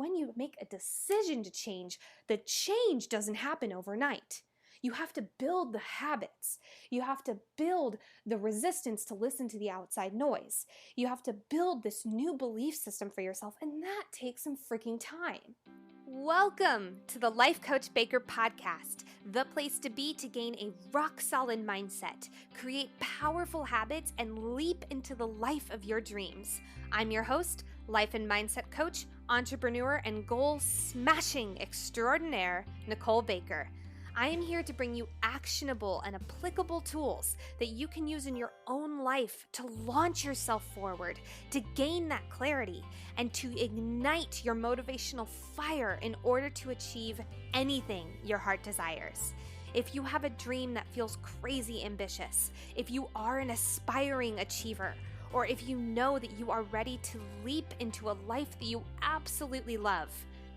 when you make a decision to change, the change doesn't happen overnight. You have to build the habits. You have to build the resistance to listen to the outside noise. You have to build this new belief system for yourself, and that takes some freaking time. Welcome to the Life Coach Baker podcast, the place to be to gain a rock-solid mindset, create powerful habits, and leap into the life of your dreams. I'm your host, life and mindset coach, entrepreneur, and goal-smashing extraordinaire, Nicole Baker. I am here to bring you actionable and applicable tools that you can use in your own life to launch yourself forward, to gain that clarity, and to ignite your motivational fire in order to achieve anything your heart desires. If you have a dream that feels crazy ambitious, if you are an aspiring achiever, or if you know that you are ready to leap into a life that you absolutely love,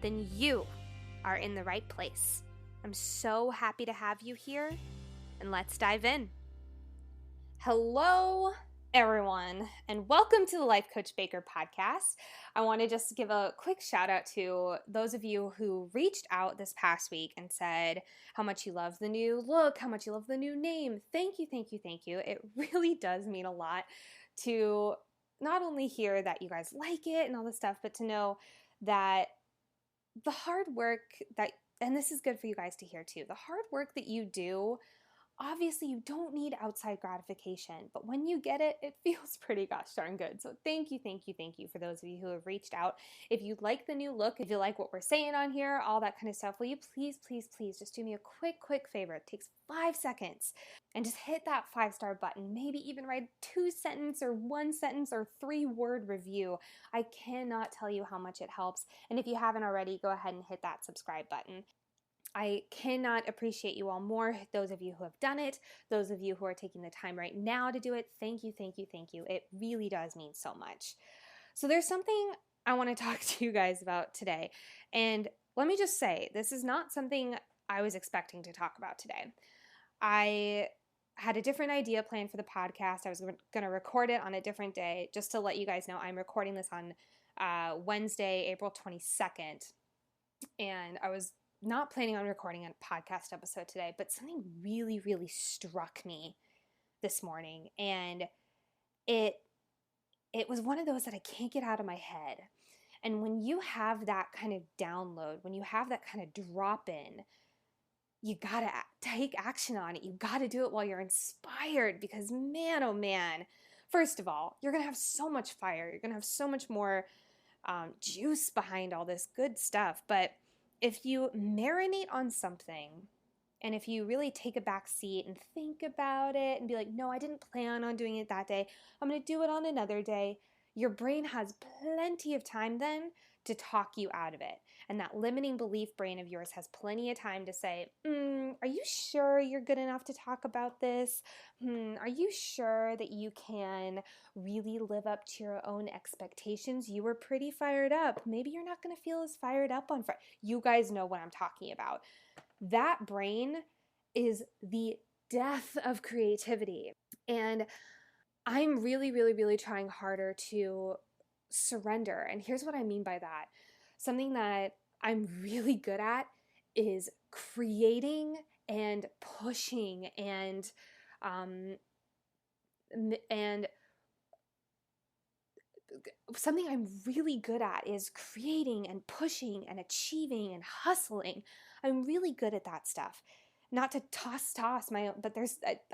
then you are in the right place. I'm so happy to have you here, and let's dive in. Hello, everyone, and welcome to the Life Coach Baker podcast. I want to just give a quick shout out to those of you who reached out this past week and said how much you love the new look, how much you love the new name. Thank you, thank you, thank you. It really does mean a lot to not only hear that you guys like it and all this stuff, but to know that the hard work that, and this is good for you guys to hear too, the hard work that you do, obviously you don't need outside gratification, but when you get it, it feels pretty gosh darn good. So thank you, thank you, thank you for those of you who have reached out. If you like the new look, if you like what we're saying on here, all that kind of stuff, will you please, please, please just do me a quick favor. It takes 5 seconds and just hit that 5-star button. Maybe even write 2-sentence or 1-sentence or 3-word review. I cannot tell you how much it helps. And if you haven't already, go ahead and hit that subscribe button. I cannot appreciate you all more. Those of you who have done it, those of you who are taking the time right now to do it, thank you, thank you, thank you. It really does mean so much. So there's something I want to talk to you guys about today. And let me just say, this is not something I was expecting to talk about today. I had a different idea planned for the podcast. I was going to record it on a different day. Just to let you guys know, I'm recording this on Wednesday, April 22nd. And I was not planning on recording a podcast episode today, but something really, really struck me this morning. And it was one of those that I can't get out of my head. And when you have that kind of download, when you have that kind of drop in, you gotta take action on it. You gotta do it while you're inspired, because man, oh man, first of all, you're gonna have so much fire. You're gonna have so much more juice behind all this good stuff. But if you marinate on something, and if you really take a back seat and think about it and be like, no, I didn't plan on doing it that day, I'm going to do it on another day, your brain has plenty of time then to talk you out of it. And that limiting belief brain of yours has plenty of time to say, are you sure you're good enough to talk about this? Are you sure that you can really live up to your own expectations? You were pretty fired up. Maybe you're not going to feel as fired up on Friday. You guys know what I'm talking about. That brain is the death of creativity. And I'm really, really, really trying harder to surrender. And here's what I mean by that. Something that I'm really good at is creating and pushing and something I'm really good at is creating and pushing and achieving and hustling. I'm really good at that stuff. Not to toss my own, but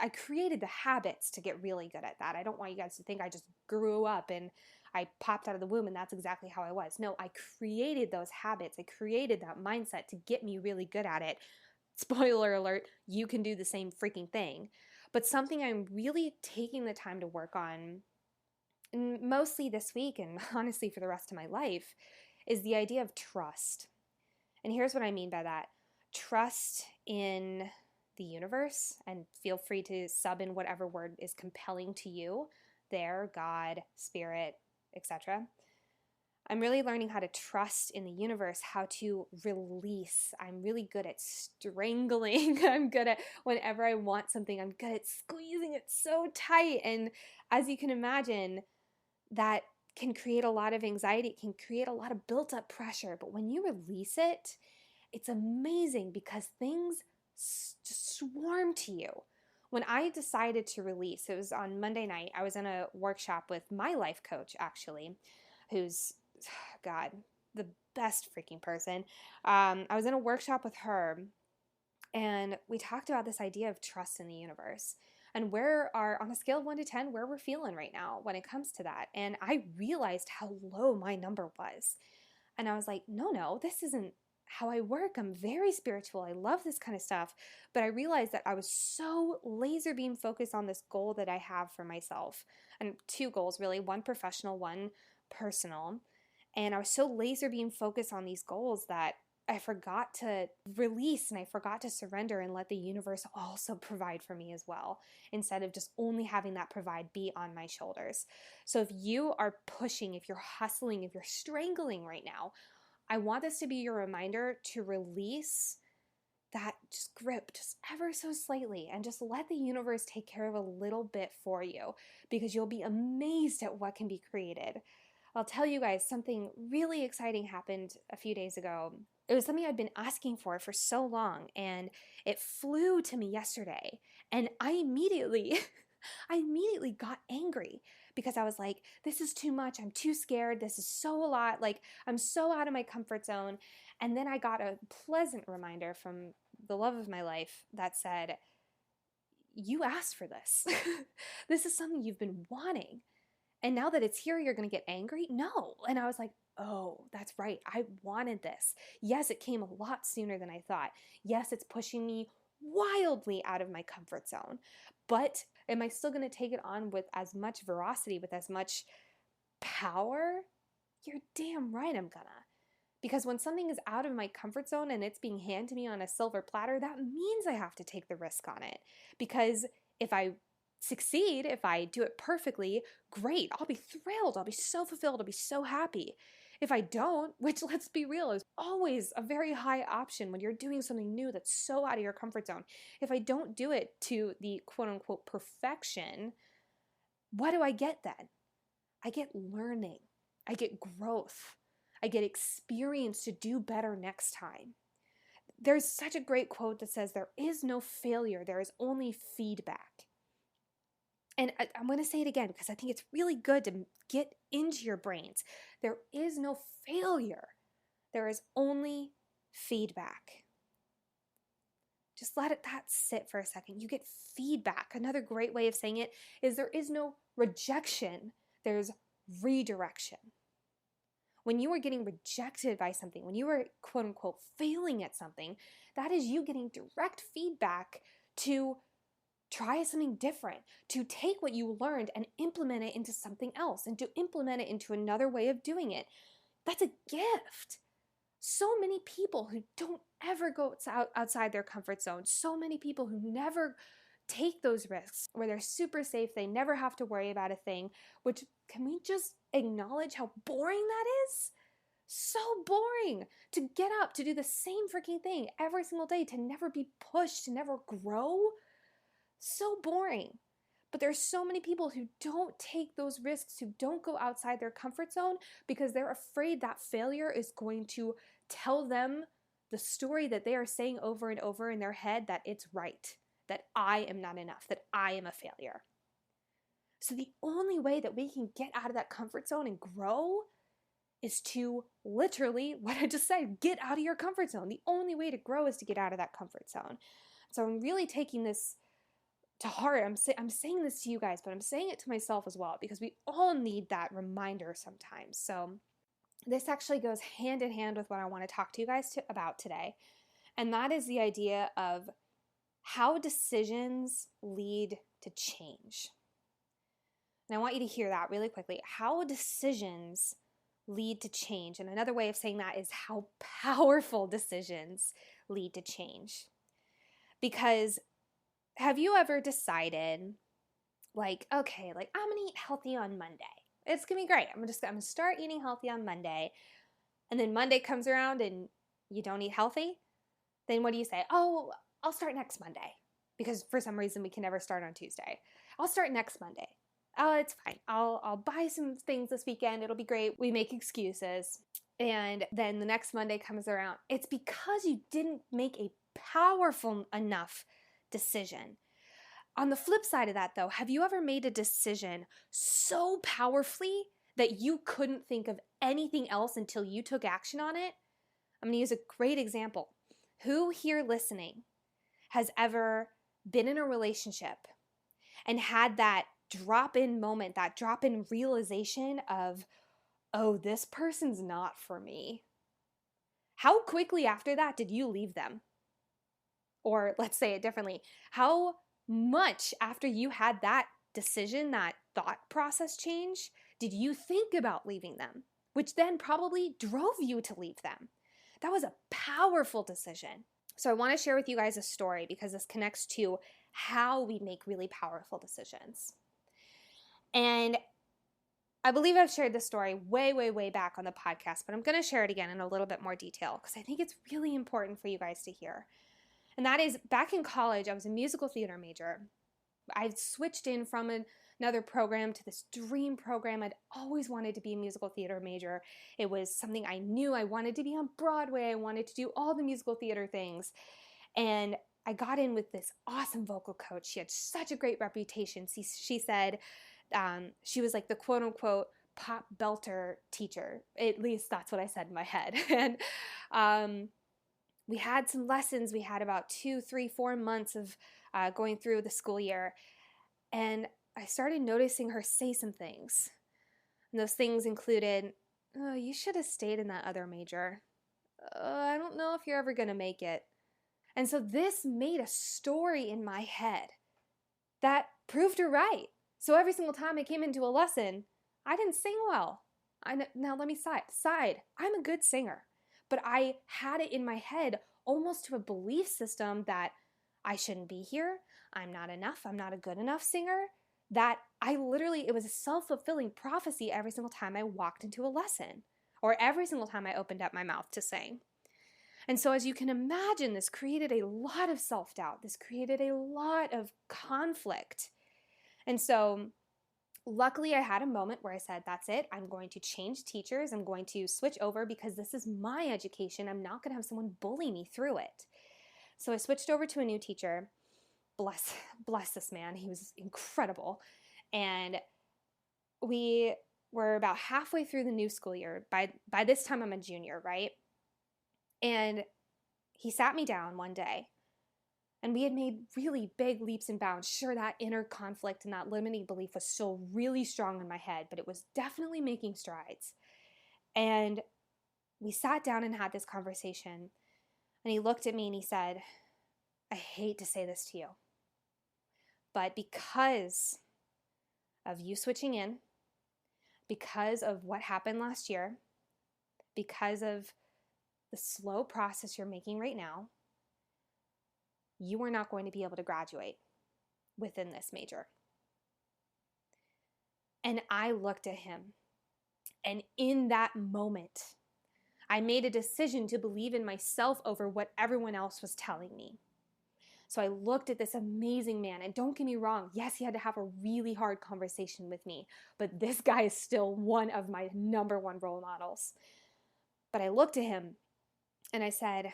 I created the habits to get really good at that. I don't want you guys to think I just grew up and I popped out of the womb and that's exactly how I was. No, I created those habits. I created that mindset to get me really good at it. Spoiler alert, you can do the same freaking thing. But something I'm really taking the time to work on, mostly this week and honestly for the rest of my life, is the idea of trust. And here's what I mean by that. Trust in the universe, and feel free to sub in whatever word is compelling to you there, God, spirit, etc. I'm really learning how to trust in the universe, how to release. I'm really good at strangling. I'm good at whenever I want something, I'm good at squeezing it so tight. And as you can imagine, that can create a lot of anxiety. It can create a lot of built up pressure. But when you release it, it's amazing because things just swarm to you. When I decided to release, it was on Monday night. I was in a workshop with my life coach, actually, who's, God, the best freaking person. I was in a workshop with her, and we talked about this idea of trust in the universe and on a scale of 1 to 10, where we're feeling right now when it comes to that. And I realized how low my number was. And I was like, no, this isn't how I work. I'm very spiritual. I love this kind of stuff. But I realized that I was so laser beam focused on this goal that I have for myself. And two goals, really, one professional, one personal. And I was so laser beam focused on these goals that I forgot to release and I forgot to surrender and let the universe also provide for me as well, instead of just only having that provide be on my shoulders. So if you are pushing, if you're hustling, if you're strangling right now, I want this to be your reminder to release that just grip just ever so slightly and just let the universe take care of a little bit for you, because you'll be amazed at what can be created. I'll tell you guys, something really exciting happened a few days ago. It was something I'd been asking for so long, and it flew to me yesterday. And I immediately got angry because I was like, this is too much. I'm too scared. This is so a lot. Like, I'm so out of my comfort zone. And then I got a pleasant reminder from the love of my life that said, you asked for this. This is something you've been wanting. And now that it's here, you're going to get angry? No. And I was like, oh, that's right. I wanted this. Yes, it came a lot sooner than I thought. Yes, it's pushing me wildly out of my comfort zone. But am I still going to take it on with as much veracity, with as much power? You're damn right I'm gonna. Because when something is out of my comfort zone and it's being handed to me on a silver platter, that means I have to take the risk on it. Because if I succeed, if I do it perfectly, great, I'll be thrilled, I'll be so fulfilled, I'll be so happy. If I don't, which, let's be real, is always a very high option when you're doing something new that's so out of your comfort zone. If I don't do it to the quote unquote perfection, what do I get then? I get learning, I get growth, I get experience to do better next time. There's such a great quote that says, there is no failure, there is only feedback. And I'm going to say it again because I think it's really good to get into your brains. There is no failure. There is only feedback. Just let that sit for a second. You get feedback. Another great way of saying it is, there is no rejection. There's redirection. When you are getting rejected by something, when you are quote unquote failing at something, that is you getting direct feedback to try something different, to take what you learned and implement it into something else, and to implement it into another way of doing it. That's a gift. So many people who don't ever go outside their comfort zone, so many people who never take those risks, where they're super safe, they never have to worry about a thing, which, can we just acknowledge how boring that is? So boring to get up, to do the same freaking thing every single day, to never be pushed, to never grow. So boring. But there's so many people who don't take those risks, who don't go outside their comfort zone because they're afraid that failure is going to tell them the story that they are saying over and over in their head, that it's right, that I am not enough, that I am a failure. So the only way that we can get out of that comfort zone and grow is to literally, what I just said, get out of your comfort zone. The only way to grow is to get out of that comfort zone. So I'm really taking this to heart. I'm saying this to you guys, but I'm saying it to myself as well, because we all need that reminder sometimes. So this actually goes hand in hand with what I want to talk to you guys about today. And that is the idea of how decisions lead to change. And I want you to hear that really quickly. How decisions lead to change. And another way of saying that is how powerful decisions lead to change. Because have you ever decided, like, okay, like, I'm gonna eat healthy on Monday. It's gonna be great. I'm gonna start eating healthy on Monday. And then Monday comes around and you don't eat healthy. Then what do you say? Oh, I'll start next Monday. Because for some reason we can never start on Tuesday. I'll start next Monday. oh, it's fine. I'll buy some things this weekend. It'll be great. We make excuses. And then the next Monday comes around. It's because you didn't make a powerful enough decision. On the flip side of that, though, have you ever made a decision so powerfully that you couldn't think of anything else until you took action on it? I'm going to use a great example. Who here listening has ever been in a relationship and had that drop-in moment, that drop-in realization of, oh, this person's not for me? How quickly after that did you leave them? Or let's say it differently. How much after you had that decision, that thought process change, did you think about leaving them? Which then probably drove you to leave them. That was a powerful decision. So I want to share with you guys a story because this connects to how we make really powerful decisions. And I believe I've shared this story way, way, way back on the podcast, but I'm going to share it again in a little bit more detail because I think it's really important for you guys to hear. And that is, back in college, I was a musical theater major. I switched in from another program to this dream program. I'd always wanted to be a musical theater major. It was something I knew. I wanted to be on Broadway. I wanted to do all the musical theater things. And I got in with this awesome vocal coach. She had such a great reputation. She said she was like the quote unquote pop belter teacher. At least that's what I said in my head. And we had some lessons. We had about 2, 3, 4 months of going through the school year. And I started noticing her say some things. And those things included, oh, you should have stayed in that other major. I don't know if you're ever going to make it. And so this made a story in my head that proved her right. So every single time I came into a lesson, I didn't sing well. Now let me side. I'm a good singer. But I had it in my head almost to a belief system that I shouldn't be here. I'm not enough. I'm not a good enough singer. That it was a self-fulfilling prophecy every single time I walked into a lesson or every single time I opened up my mouth to sing. And so as you can imagine, this created a lot of self-doubt. This created a lot of conflict. And so luckily, I had a moment where I said, that's it. I'm going to change teachers. I'm going to switch over because this is my education. I'm not going to have someone bully me through it. So I switched over to a new teacher. Bless this man. He was incredible. And we were about halfway through the new school year. By this time, I'm a junior, right? And he sat me down one day. And we had made really big leaps and bounds. Sure, that inner conflict and that limiting belief was still really strong in my head, but it was definitely making strides. And we sat down and had this conversation. And he looked at me and he said, I hate to say this to you, but because of you switching in, because of what happened last year, because of the slow process you're making right now, you are not going to be able to graduate within this major. And I looked at him, and in that moment, I made a decision to believe in myself over what everyone else was telling me. So I looked at this amazing man, and don't get me wrong, yes, he had to have a really hard conversation with me, but this guy is still one of my number one role models. But I looked at him, and I said,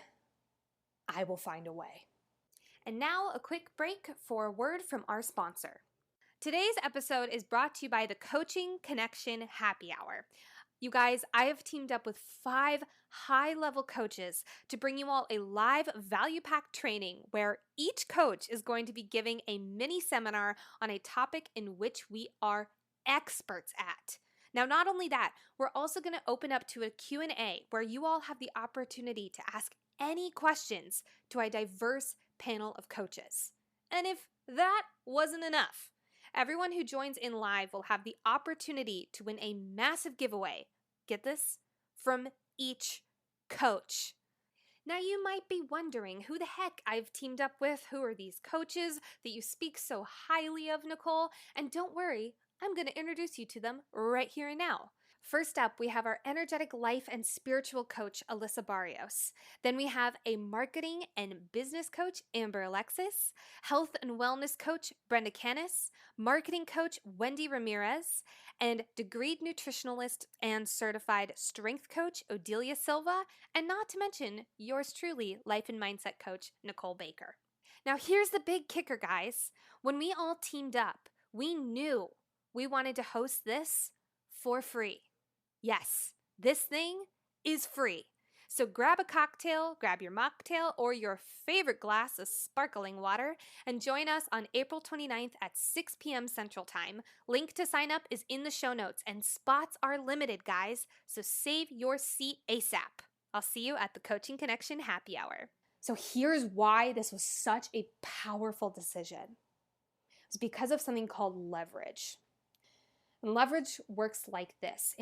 I will find a way. And now a quick break for a word from our sponsor. Today's episode is brought to you by the Coaching Connection Happy Hour. You guys, I have teamed up with 5 high-level coaches to bring you all a live value-packed training where each coach is going to be giving a mini seminar on a topic in which we are experts at. Now, not only that, we're also going to open up to a Q&A where you all have the opportunity to ask any questions to a diverse panel of coaches. And if that wasn't enough, everyone who joins in live will have the opportunity to win a massive giveaway. Get this? From each coach. Now you might be wondering who the heck I've teamed up with. Who are these coaches that you speak so highly of, Nicole? And don't worry, I'm going to introduce you to them right here and now. First up, we have our energetic life and spiritual coach, Alyssa Barrios. Then we have a marketing and business coach, Amber Alexis, health and wellness coach, Brenda Canis, marketing coach, Wendy Ramirez, and degreed nutritionalist and certified strength coach, Odelia Silva, and not to mention yours truly, life and mindset coach, Nicole Baker. Now here's the big kicker, guys. When we all teamed up, we knew we wanted to host this for free. Yes, this thing is free. So grab a cocktail, grab your mocktail, or your favorite glass of sparkling water, and join us on April 29th at 6 p.m. Central Time. Link to sign up is in the show notes, and spots are limited, guys, so save your seat ASAP. I'll see you at the Coaching Connection Happy Hour. So here's why this was such a powerful decision. It's because of something called leverage. And leverage works like this.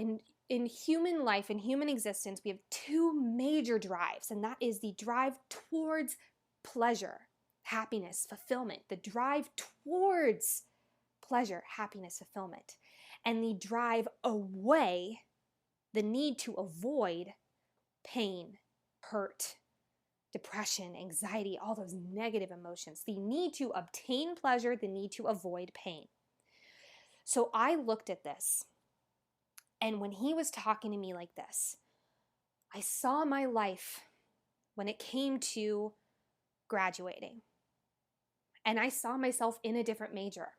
In human life, in human existence, we have two major drives, and that is the drive towards pleasure, happiness, fulfillment, the drive towards pleasure, happiness, fulfillment, and the drive away, the need to avoid pain, hurt, depression, anxiety, all those negative emotions, the need to obtain pleasure, the need to avoid pain. So I looked at this, and when he was talking to me like this, I saw my life when it came to graduating. And I saw myself in a different major.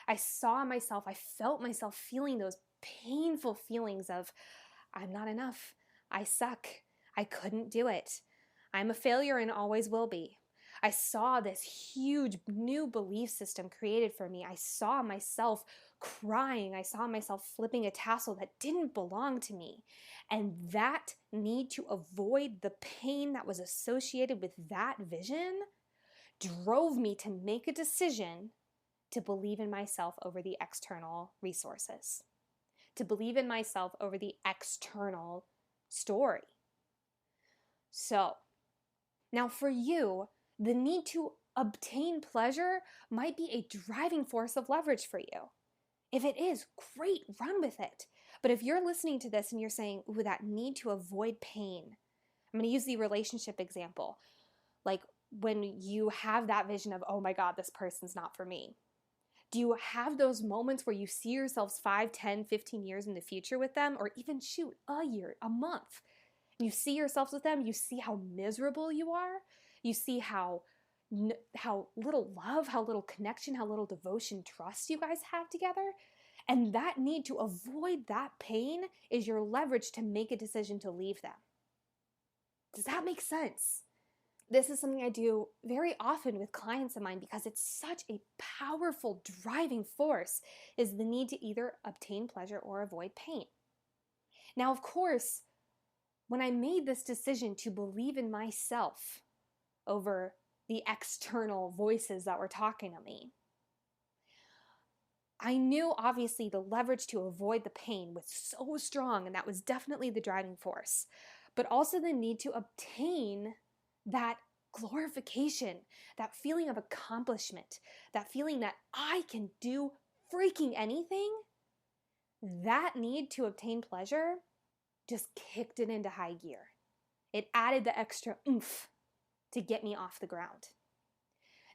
I felt myself feeling those painful feelings of, I'm not enough, I suck, I couldn't do it, I'm a failure and always will be. I saw this huge new belief system created for me. I saw myself crying. I saw myself flipping a tassel that didn't belong to me. And that need to avoid the pain that was associated with that vision drove me to make a decision to believe in myself over the external resources, to believe in myself over the external story. So, now for you, the need to obtain pleasure might be a driving force of leverage for you. If it is, great, run with it. But if you're listening to this and you're saying, ooh, that need to avoid pain, I'm going to use the relationship example. Like when you have that vision of, oh my God, this person's not for me. Do you have those moments where you see yourselves 5, 10, 15 years in the future with them, or even shoot, a year, a month? You see yourselves with them, you see how miserable you are, you see how little love, how little connection, how little devotion, trust you guys have together. And that need to avoid that pain is your leverage to make a decision to leave them. Does that make sense? This is something I do very often with clients of mine because it's such a powerful driving force, is the need to either obtain pleasure or avoid pain. Now, of course, when I made this decision to believe in myself over the external voices that were talking to me, I knew obviously the leverage to avoid the pain was so strong, and that was definitely the driving force, but also the need to obtain that glorification, that feeling of accomplishment, that feeling that I can do freaking anything. That need to obtain pleasure just kicked it into high gear. It added the extra oomph to get me off the ground.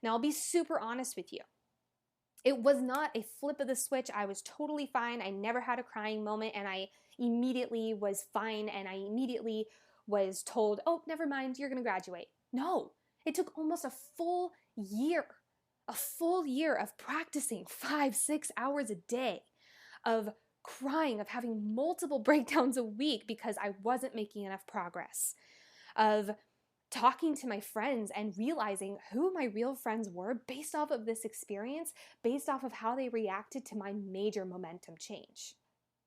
Now, I'll be super honest with you. It was not a flip of the switch. I was totally fine. I never had a crying moment, and I immediately was fine, and I immediately was told, oh, never mind, you're going to graduate. No, it took almost a full year of practicing 5-6 hours a day, of crying, of having multiple breakdowns a week because I wasn't making enough progress, of talking to my friends and realizing who my real friends were based off of this experience, based off of how they reacted to my major momentum change.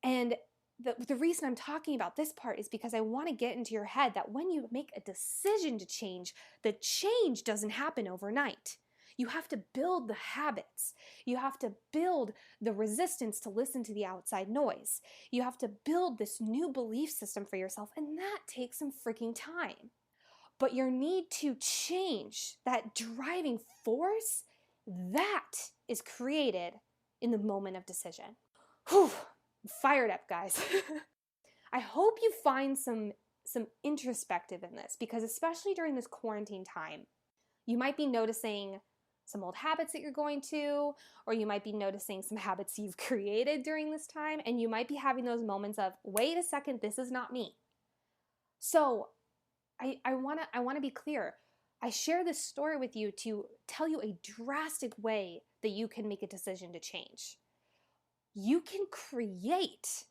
And the reason I'm talking about this part is because I want to get into your head that when you make a decision to change, the change doesn't happen overnight. You have to build the habits. You have to build the resistance to listen to the outside noise. You have to build this new belief system for yourself, and that takes some freaking time. But your need to change, that driving force, that is created in the moment of decision. Whew, fired up, guys. I hope you find some introspective in this, because especially during this quarantine time, you might be noticing some old habits that you're going to, or you might be noticing some habits you've created during this time, and you might be having those moments of, wait a second, this is not me. So I want to be clear. I share this story with you to tell you a drastic way that you can make a decision to change. You can create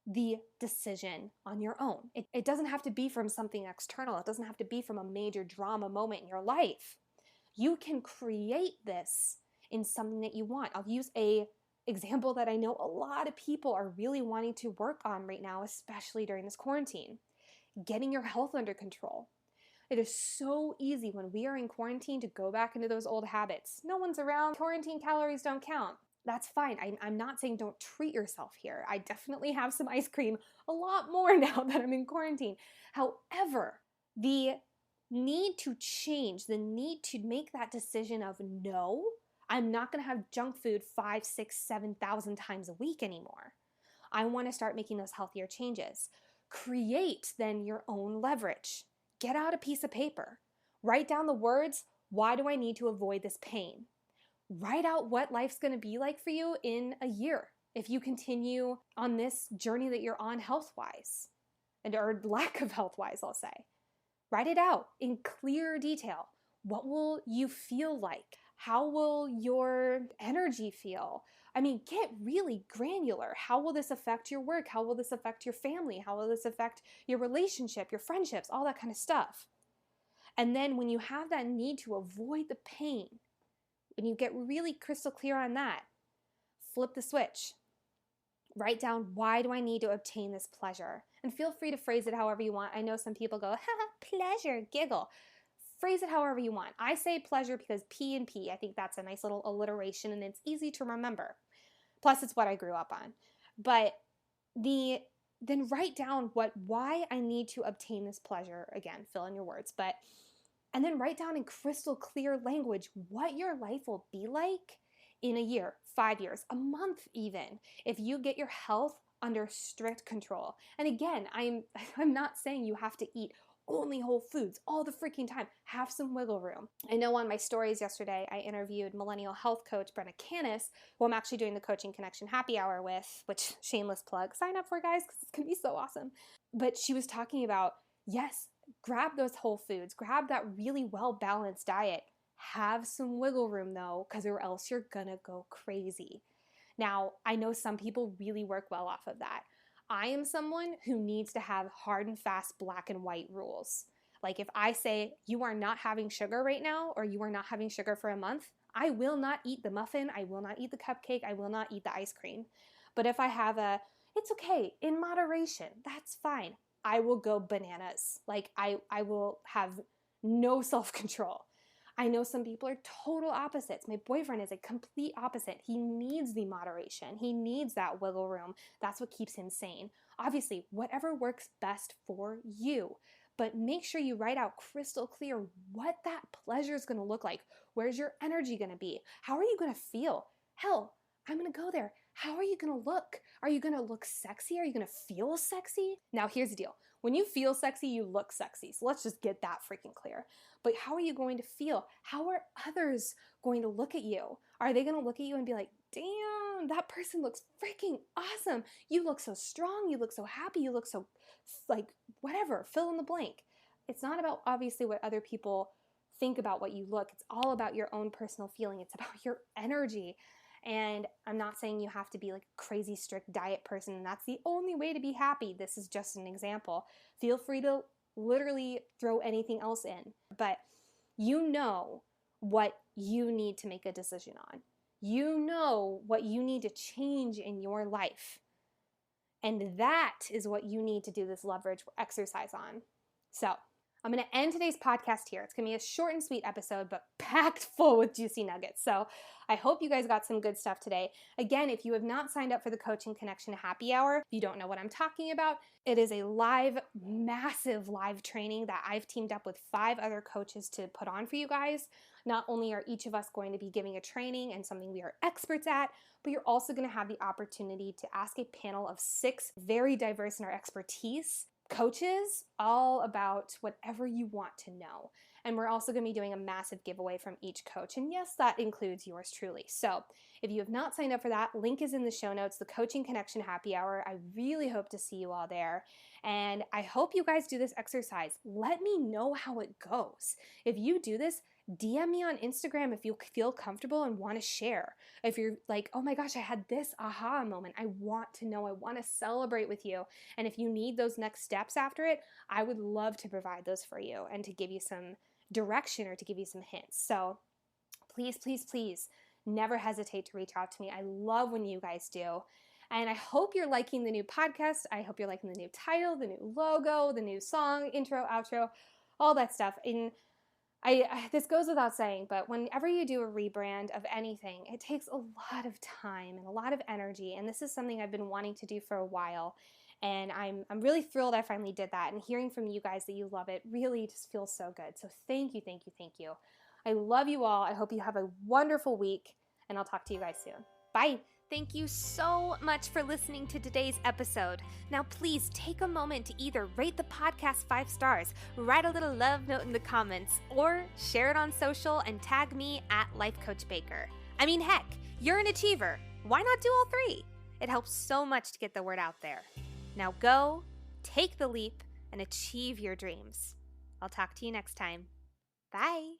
the decision on your own. It doesn't have to be from something external. It doesn't have to be from a major drama moment in your life. You can create this in something that you want. I'll use a example that I know a lot of people are really wanting to work on right now, especially during this quarantine. Getting your health under control. It is so easy when we are in quarantine to go back into those old habits. No one's around. Quarantine calories don't count. That's fine. I'm not saying don't treat yourself here. I definitely have some ice cream a lot more now that I'm in quarantine. However, the need to change, the need to make that decision of no, I'm not going to have junk food 5, 6, 7,000 times a week anymore. I want to start making those healthier changes. Create then your own leverage. Get out a piece of paper. Write down the words, why do I need to avoid this pain? Write out what life's going to be like for you in a year if you continue on this journey that you're on health-wise, or lack of health-wise, I'll say. Write it out in clear detail. What will you feel like? How will your energy feel? I mean, get really granular. How will this affect your work? How will this affect your family? How will this affect your relationship, your friendships, all that kind of stuff? And then when you have that need to avoid the pain, when you get really crystal clear on that, flip the switch. Write down, why do I need to obtain this pleasure? And feel free to phrase it however you want. I know some people go, haha, pleasure, giggle. Phrase it however you want. I say pleasure because P and P, I think that's a nice little alliteration and it's easy to remember. Plus, it's what I grew up on. But then write down why I need to obtain this pleasure. Again, fill in your words. And then write down in crystal clear language what your life will be like in a year, 5 years, a month even, if you get your health under strict control. And again, I'm not saying you have to eat only whole foods all the freaking time. Have some wiggle room. I know on my stories yesterday, I interviewed millennial health coach Brenna Canis, who I'm actually doing the Coaching Connection Happy Hour with, which shameless plug, sign up for, guys, because it's going to be so awesome. But she was talking about, yes, grab those whole foods, grab that really well-balanced diet. Have some wiggle room though, because or else you're gonna go crazy. Now, I know some people really work well off of that. I am someone who needs to have hard and fast black and white rules. Like if I say you are not having sugar right now, or you are not having sugar for a month, I will not eat the muffin, I will not eat the cupcake, I will not eat the ice cream. But if I have it's okay, in moderation, that's fine. I will go bananas. Like I will have no self-control. I know some people are total opposites. My boyfriend is a complete opposite. He needs the moderation. He needs that wiggle room. That's what keeps him sane. Obviously, whatever works best for you. But make sure you write out crystal clear what that pleasure is going to look like. Where's your energy going to be? How are you going to feel? Hell, I'm going to go there. How are you going to look? Are you going to look sexy? Are you going to feel sexy? Now, here's the deal. When you feel sexy, you look sexy. So let's just get that freaking clear. But how are you going to feel? How are others going to look at you? Are they going to look at you and be like, damn, that person looks freaking awesome. You look so strong. You look so happy. You look so like whatever, fill in the blank. It's not about obviously what other people think about what you look. It's all about your own personal feeling. It's about your energy. And I'm not saying you have to be like a crazy strict diet person and that's the only way to be happy. This is just an example. Feel free to literally throw anything else in. But you know what you need to make a decision on. You know what you need to change in your life. And that is what you need to do this leverage exercise on. So I'm going to end today's podcast here. It's going to be a short and sweet episode, but packed full with juicy nuggets. So I hope you guys got some good stuff today. Again, if you have not signed up for the Coaching Connection Happy Hour, if you don't know what I'm talking about, it is a massive live training that I've teamed up with 5 other coaches to put on for you guys. Not only are each of us going to be giving a training and something we are experts at, but you're also going to have the opportunity to ask a panel of 6 very diverse in our expertise coaches all about whatever you want to know. And we're also going to be doing a massive giveaway from each coach. And yes, that includes yours truly. So if you have not signed up for that, link is in the show notes, the Coaching Connection Happy Hour. I really hope to see you all there. And I hope you guys do this exercise. Let me know how it goes. If you do this, DM me on Instagram if you feel comfortable and want to share. If you're like, oh my gosh, I had this aha moment. I want to know. I want to celebrate with you. And if you need those next steps after it, I would love to provide those for you and to give you some direction or to give you some hints. So please, please, please never hesitate to reach out to me. I love when you guys do. And I hope you're liking the new podcast. I hope you're liking the new title, the new logo, the new song, intro, outro, all that stuff. And this goes without saying, but whenever you do a rebrand of anything, it takes a lot of time and a lot of energy. And this is something I've been wanting to do for a while. And I'm really thrilled I finally did that. And hearing from you guys that you love it really just feels so good. So thank you, thank you, thank you. I love you all. I hope you have a wonderful week. And I'll talk to you guys soon. Bye. Thank you so much for listening to today's episode. Now, please take a moment to either rate the podcast 5 stars, write a little love note in the comments, or share it on social and tag me at Life Coach Baker. I mean, heck, you're an achiever. Why not do all 3? It helps so much to get the word out there. Now go, take the leap, and achieve your dreams. I'll talk to you next time. Bye.